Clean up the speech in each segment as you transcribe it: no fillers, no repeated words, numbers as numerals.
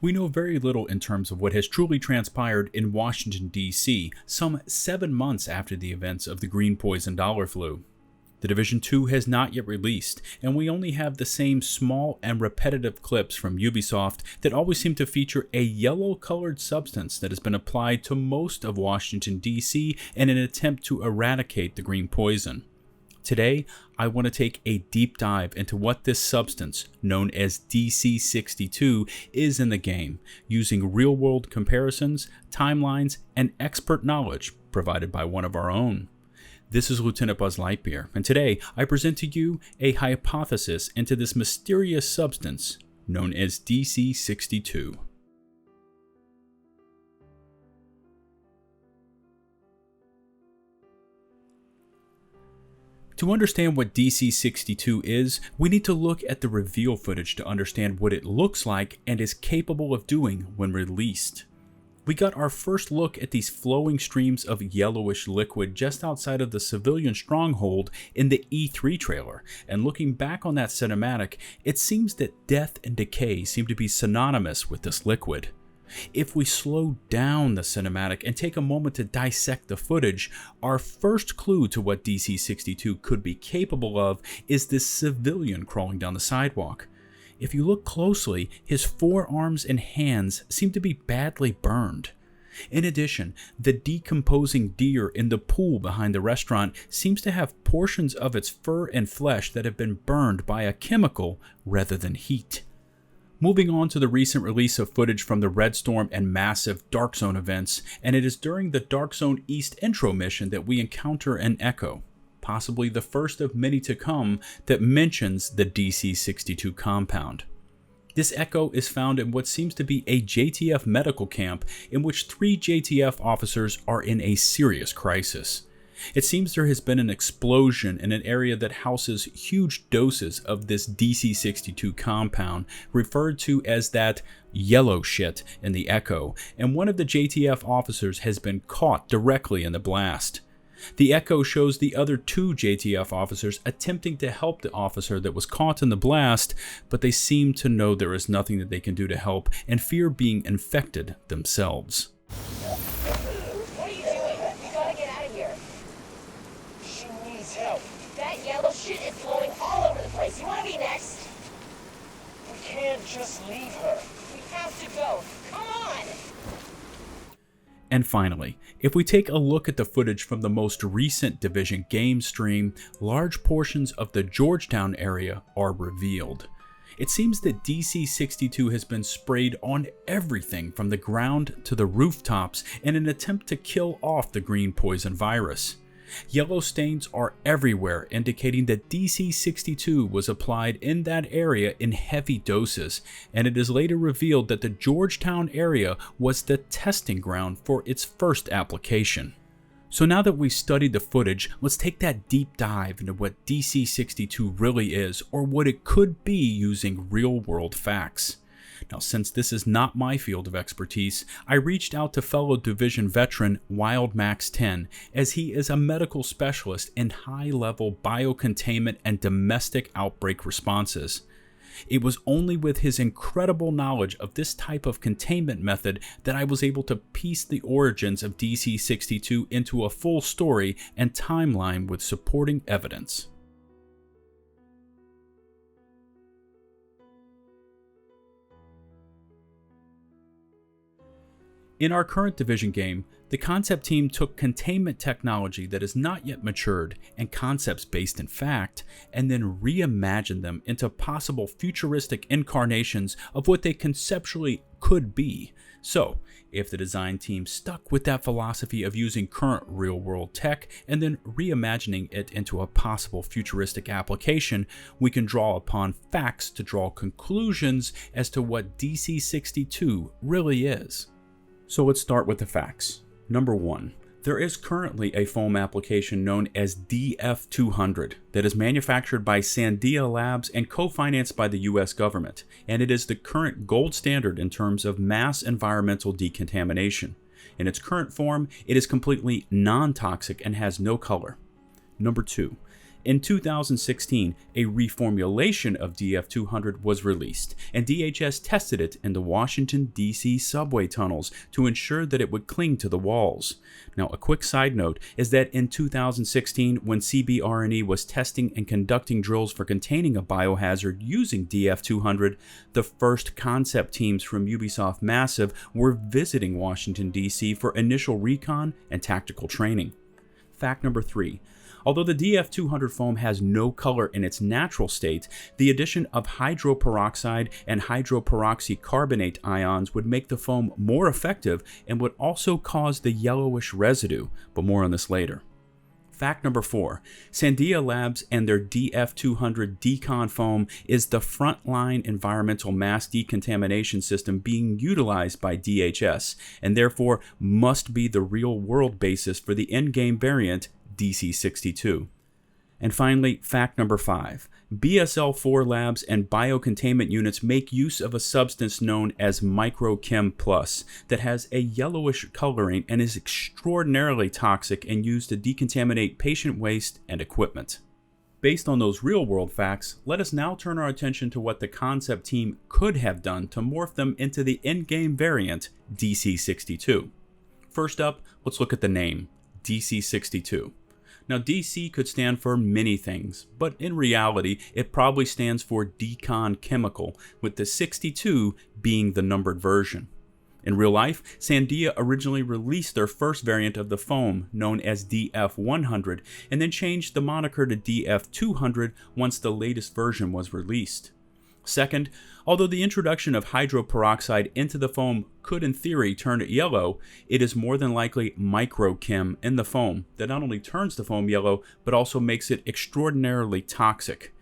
We know very little in terms of what has truly transpired in Washington, D.C., some 7 months after the events of the green poison dollar flu. The Division 2 has not yet released, and we only have the same small and repetitive clips from Ubisoft that always seem to feature a yellow-colored substance that has been applied to most of Washington, D.C. in an attempt to eradicate the green poison. Today, I want to take a deep dive into what this substance, known as DC62, is in the game, using real-world comparisons, timelines, and expert knowledge provided by one of our own. This is LtBuzzLitebeer, and today I present to you a hypothesis into this mysterious substance known as DC62. To understand what DC62 is, we need to look at the reveal footage to understand what it looks like and is capable of doing when released. We got our first look at these flowing streams of yellowish liquid just outside of the civilian stronghold in the E3 trailer, and looking back on that cinematic, it seems that death and decay seem to be synonymous with this liquid. If we slow down the cinematic and take a moment to dissect the footage, our first clue to what DC62 could be capable of is this civilian crawling down the sidewalk. If you look closely, his forearms and hands seem to be badly burned. In addition, the decomposing deer in the pool behind the restaurant seems to have portions of its fur and flesh that have been burned by a chemical rather than heat. Moving on to the recent release of footage from the Red Storm and massive Dark Zone events, and it is during the Dark Zone East intro mission that we encounter an echo, possibly the first of many to come, that mentions the DC62 compound. This echo is found in what seems to be a JTF medical camp in which 3 JTF officers are in a serious crisis. It seems there has been an explosion in an area that houses huge doses of this DC62 compound, referred to as that yellow shit in the echo, and one of the JTF officers has been caught directly in the blast. The echo shows the other 2 JTF officers attempting to help the officer that was caught in the blast, but they seem to know there is nothing that they can do to help and fear being infected themselves. You want to be next? We can't just leave her. We have to go. Come on! And finally, if we take a look at the footage from the most recent Division game stream, large portions of the Georgetown area are revealed. It seems that DC62 has been sprayed on everything from the ground to the rooftops in an attempt to kill off the green poison virus. Yellow stains are everywhere, indicating that DC62 was applied in that area in heavy doses, and it is later revealed that the Georgetown area was the testing ground for its first application. So now that we've studied the footage, let's take that deep dive into what DC62 really is, or what it could be using real-world facts. Now, since this is not my field of expertise, I reached out to fellow Division veteran WildMax10, as he is a medical specialist in high-level biocontainment and domestic outbreak responses. It was only with his incredible knowledge of this type of containment method that I was able to piece the origins of DC62 into a full story and timeline with supporting evidence. In our current Division game, the concept team took containment technology that is not yet matured and concepts based in fact, and then reimagined them into possible futuristic incarnations of what they conceptually could be. So, if the design team stuck with that philosophy of using current real-world tech and then reimagining it into a possible futuristic application, we can draw upon facts to draw conclusions as to what DC62 really is. So let's start with the facts. Number 1. There is currently a foam application known as DF200 that is manufactured by Sandia Labs and co-financed by the US government, and it is the current gold standard in terms of mass environmental decontamination. In its current form, it is completely non-toxic and has no color. Number 2. In 2016, a reformulation of DF200 was released, and DHS tested it in the Washington, D.C. subway tunnels to ensure that it would cling to the walls. Now, a quick side note is that in 2016, when CBRNE was testing and conducting drills for containing a biohazard using DF200, the first concept teams from Ubisoft Massive were visiting Washington, D.C. for initial recon and tactical training. Fact number 3. Although the DF200 foam has no color in its natural state, the addition of hydroperoxide and hydroperoxycarbonate ions would make the foam more effective and would also cause the yellowish residue, but more on this later. Fact number 4. Sandia Labs and their DF200 Decon foam is the frontline environmental mass decontamination system being utilized by DHS, and therefore must be the real-world basis for the in-game variant DC62. And finally, fact number 5. BSL-4 labs and biocontainment units make use of a substance known as micro-chem plus that has a yellowish coloring and is extraordinarily toxic and used to decontaminate patient waste and equipment. Based on those real-world facts, let us now turn our attention to what the concept team could have done to morph them into the in-game variant DC62. First up, let's look at the name, DC62. Now, DC could stand for many things, but in reality, it probably stands for Decon Chemical, with the 62 being the numbered version. In real life, Sandia originally released their first variant of the foam, known as DF100, and then changed the moniker to DF200 once the latest version was released. Second, although the introduction of hydroperoxide into the foam could in theory turn it yellow, it is more than likely micro-chem in the foam that not only turns the foam yellow, but also makes it extraordinarily toxic.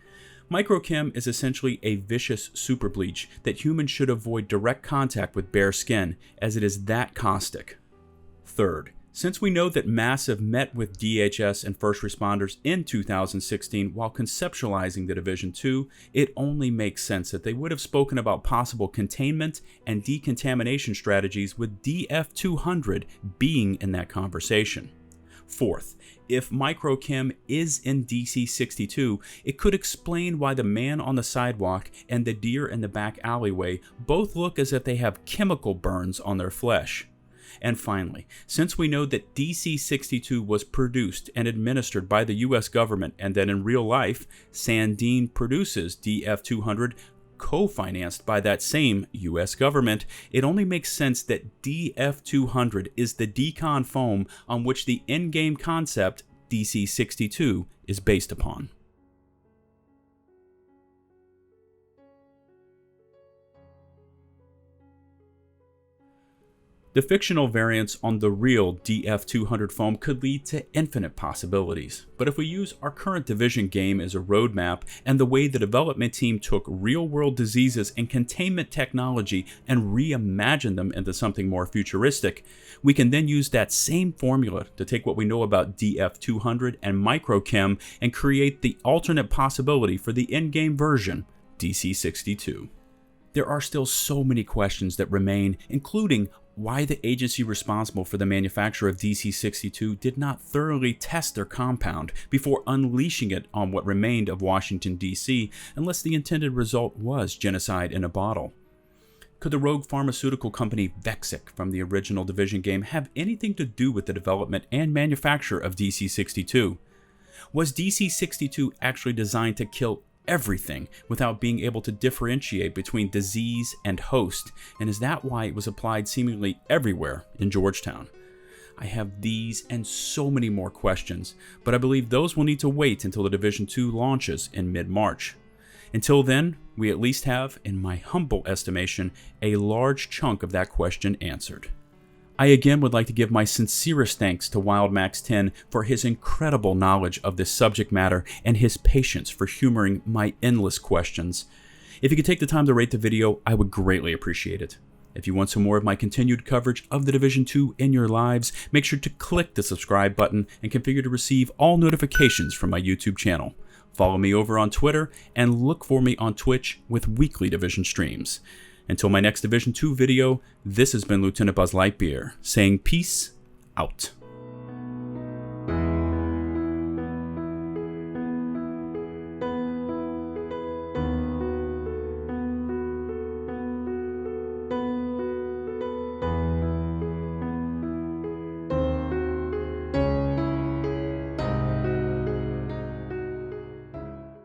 Micro-chem is essentially a vicious super bleach that humans should avoid direct contact with bare skin, as it is that caustic. Third, since we know that Massive met with DHS and first responders in 2016 while conceptualizing the Division 2, it only makes sense that they would have spoken about possible containment and decontamination strategies with DF200 being in that conversation. Fourth, if micro-chem is in DC62, it could explain why the man on the sidewalk and the deer in the back alleyway both look as if they have chemical burns on their flesh. And finally, since we know that DC62 was produced and administered by the US government and that in real life, Sandine produces DF200 co-financed by that same US government, it only makes sense that DF200 is the Decon foam on which the in-game concept DC62 is based upon. The fictional variants on the real DF200 foam could lead to infinite possibilities, but if we use our current Division game as a roadmap and the way the development team took real-world diseases and containment technology and reimagined them into something more futuristic, we can then use that same formula to take what we know about DF200 and micro-chem and create the alternate possibility for the in-game version, DC62. There are still so many questions that remain, including why the agency responsible for the manufacture of DC62 did not thoroughly test their compound before unleashing it on what remained of Washington, D.C., unless the intended result was genocide in a bottle. Could the rogue pharmaceutical company Vexic from the original Division game have anything to do with the development and manufacture of DC62? Was DC62 actually designed to kill everything without being able to differentiate between disease and host, and is that why it was applied seemingly everywhere in Georgetown? I have these and so many more questions, but I believe those will need to wait until the Division 2 launches in mid-March. Until then, we at least have, in my humble estimation, a large chunk of that question answered. I again would like to give my sincerest thanks to WildMax10 for his incredible knowledge of this subject matter and his patience for humoring my endless questions. If you could take the time to rate the video, I would greatly appreciate it. If you want some more of my continued coverage of the Division 2 in your lives, make sure to click the subscribe button and configure to receive all notifications from my YouTube channel. Follow me over on Twitter and look for me on Twitch with weekly Division streams. Until my next Division 2 video, this has been LtBuzzLitebeer saying peace out.